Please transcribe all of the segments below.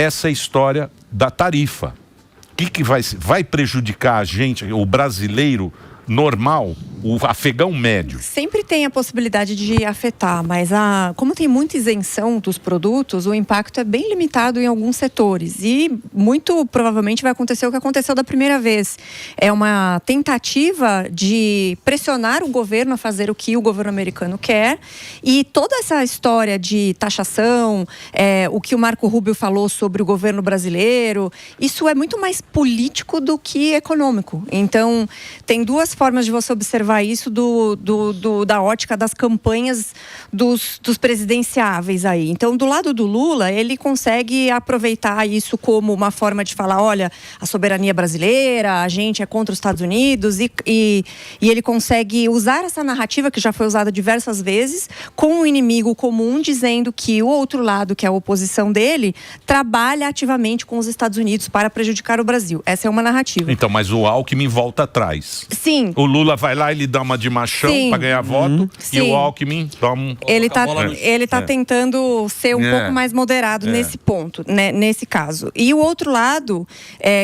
essa história da tarifa. O que vai prejudicar a gente, o brasileiro normal, o afegão médio? Sempre tem a possibilidade de afetar, mas como tem muita isenção dos produtos, o impacto é bem limitado em alguns setores. E muito provavelmente vai acontecer o que aconteceu da primeira vez. É uma tentativa de pressionar o governo a fazer o que o governo americano quer. E toda essa história de taxação, o que o Marco Rubio falou sobre o governo brasileiro, isso é muito mais político do que econômico. Então, tem duas formas de você observar isso da ótica das campanhas dos presidenciáveis aí. Então, do lado do Lula, ele consegue aproveitar isso como uma forma de falar, olha, a soberania brasileira, a gente é contra os Estados Unidos e ele consegue usar essa narrativa que já foi usada diversas vezes com um inimigo comum, dizendo que o outro lado, que é a oposição dele, trabalha ativamente com os Estados Unidos para prejudicar o Brasil. Essa é uma narrativa. Então, mas o Alckmin volta atrás. Sim. O Lula vai lá e ele dá uma de machão para ganhar voto. Sim. E o Alckmin toma Ele tá tentando ser um pouco mais moderado nesse ponto, né, nesse caso. E o outro lado,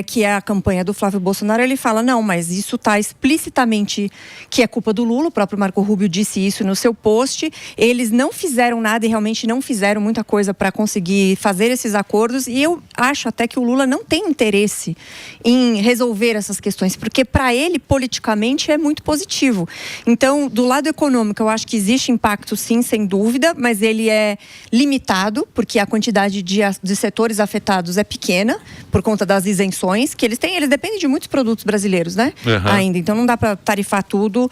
que é a campanha do Flávio Bolsonaro, ele fala, não, mas isso tá explicitamente que é culpa do Lula, o próprio Marco Rubio disse isso no seu post, eles não fizeram nada e realmente não fizeram muita coisa para conseguir fazer esses acordos, e eu acho até que o Lula não tem interesse em resolver essas questões, porque para ele, politicamente, é muito positivo. Então, do lado econômico, eu acho que existe impacto, sim, sem dúvida, mas ele é limitado, porque a quantidade de setores afetados é pequena, por conta das isenções que eles têm. Eles dependem de muitos produtos brasileiros, né? Ainda. Então, não dá para tarifar tudo.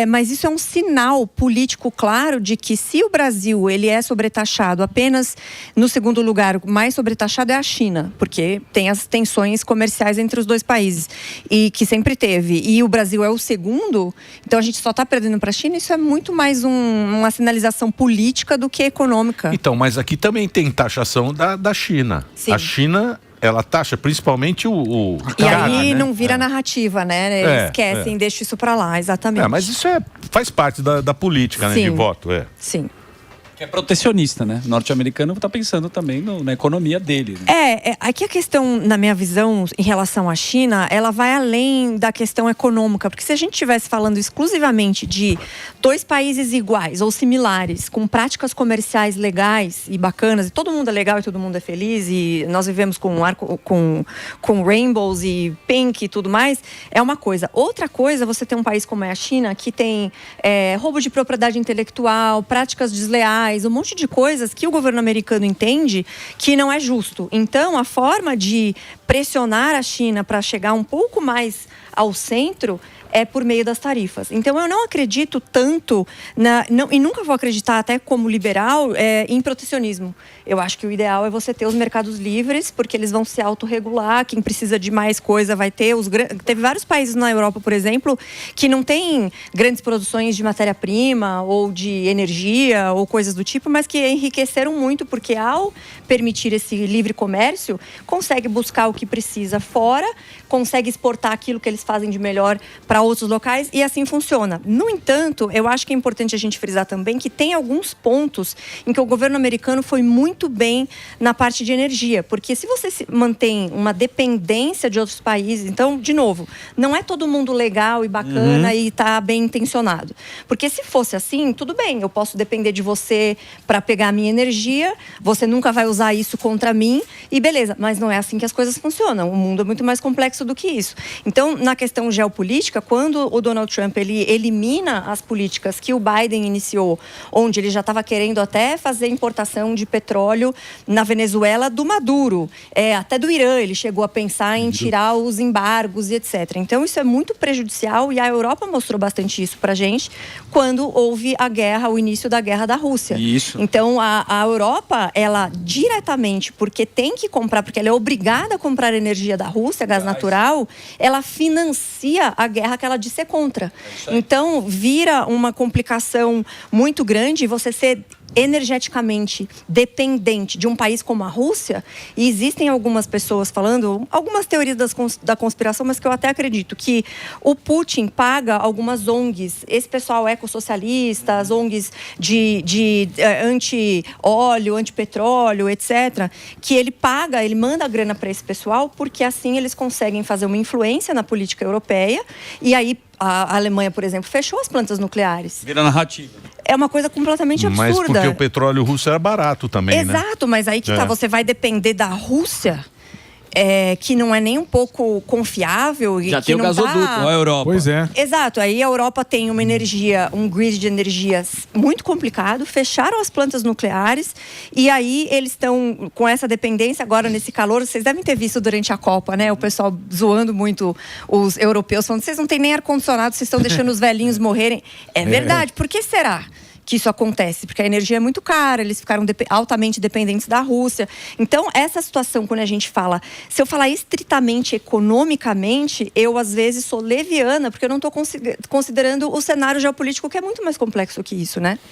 Mas isso é um sinal político claro de que se o Brasil ele é sobretaxado apenas no segundo lugar, o mais sobretaxado é a China, porque tem as tensões comerciais entre os dois países, e que sempre teve. E o Brasil é o segundo, então a gente só está perdendo para a China. Isso é muito mais uma sinalização política do que econômica. Então, mas aqui também tem taxação da China. Sim. A China, ela taxa principalmente o e cara, aí, né? Não vira narrativa, né? Eles esquecem, deixam isso para lá, exatamente. Mas isso faz parte da política, né? De voto, Sim. Que é protecionista, né? O norte-americano está pensando também na economia dele. Né? Aqui a questão, na minha visão, em relação à China, ela vai além da questão econômica. Porque se a gente estivesse falando exclusivamente de dois países iguais ou similares, com práticas comerciais legais e bacanas, e todo mundo é legal e todo mundo é feliz, e nós vivemos com rainbows e pink e tudo mais, é uma coisa. Outra coisa, você tem um país como é a China, que tem roubo de propriedade intelectual, práticas desleais, um monte de coisas que o governo americano entende que não é justo. Então, a forma de pressionar a China para chegar um pouco mais ao centro é por meio das tarifas. Então, eu não acredito tanto, e nunca vou acreditar, até como liberal, em protecionismo. Eu acho que o ideal é você ter os mercados livres, porque eles vão se autorregular, quem precisa de mais coisa vai ter. Teve vários países na Europa, por exemplo, que não tem grandes produções de matéria-prima ou de energia ou coisas do tipo, mas que enriqueceram muito, porque ao permitir esse livre comércio, consegue buscar o que precisa fora, consegue exportar aquilo que eles fazem de melhor para outros locais, e assim funciona. No entanto, eu acho que é importante a gente frisar também que tem alguns pontos em que o governo americano foi muito bem na parte de energia, porque se você mantém uma dependência de outros países, então, de novo, não é todo mundo legal e bacana e tá bem intencionado. Porque se fosse assim, tudo bem, eu posso depender de você para pegar a minha energia, você nunca vai usar isso contra mim e beleza, mas não é assim que as coisas funcionam. O mundo é muito mais complexo do que isso. Então, na questão geopolítica, quando o Donald Trump ele elimina as políticas que o Biden iniciou, onde ele já estava querendo até fazer importação de petróleo na Venezuela do Maduro, até do Irã, ele chegou a pensar em tirar os embargos e etc. Então, isso é muito prejudicial, e a Europa mostrou bastante isso pra gente quando houve o início da guerra da Rússia. Isso. Então, a Europa, ela diretamente, porque tem que comprar, porque ela é obrigada a comprar energia da Rússia, gás natural, ela financia a guerra que ela disse ser contra. Então, vira uma complicação muito grande você ser energeticamente dependente de um país como a Rússia, e existem algumas pessoas falando, algumas teorias da conspiração, mas que eu até acredito, que o Putin paga algumas ONGs, esse pessoal ecossocialista, as ONGs de anti-óleo, anti-petróleo, etc., que ele manda a grana para esse pessoal, porque assim eles conseguem fazer uma influência na política europeia, e aí a Alemanha, por exemplo, fechou as plantas nucleares. Vira narrativa. É uma coisa completamente absurda. Mas porque o petróleo russo era barato também, Exato, mas aí que tá, você vai depender da Rússia, que não é nem um pouco confiável. Já que tem o não gasoduto, a Europa. Pois é. Exato, aí a Europa tem uma energia, um grid de energias muito complicado, fecharam as plantas nucleares e aí eles estão com essa dependência agora nesse calor. Vocês devem ter visto durante a Copa, né? O pessoal zoando muito os europeus, falando, vocês não têm nem ar-condicionado, vocês estão deixando os velhinhos morrerem. É verdade, por que será que isso acontece? Porque a energia é muito cara, eles ficaram altamente dependentes da Rússia. Então, essa situação, quando a gente fala, se eu falar estritamente economicamente, eu às vezes sou leviana, porque eu não estou considerando o cenário geopolítico, que é muito mais complexo que isso, né?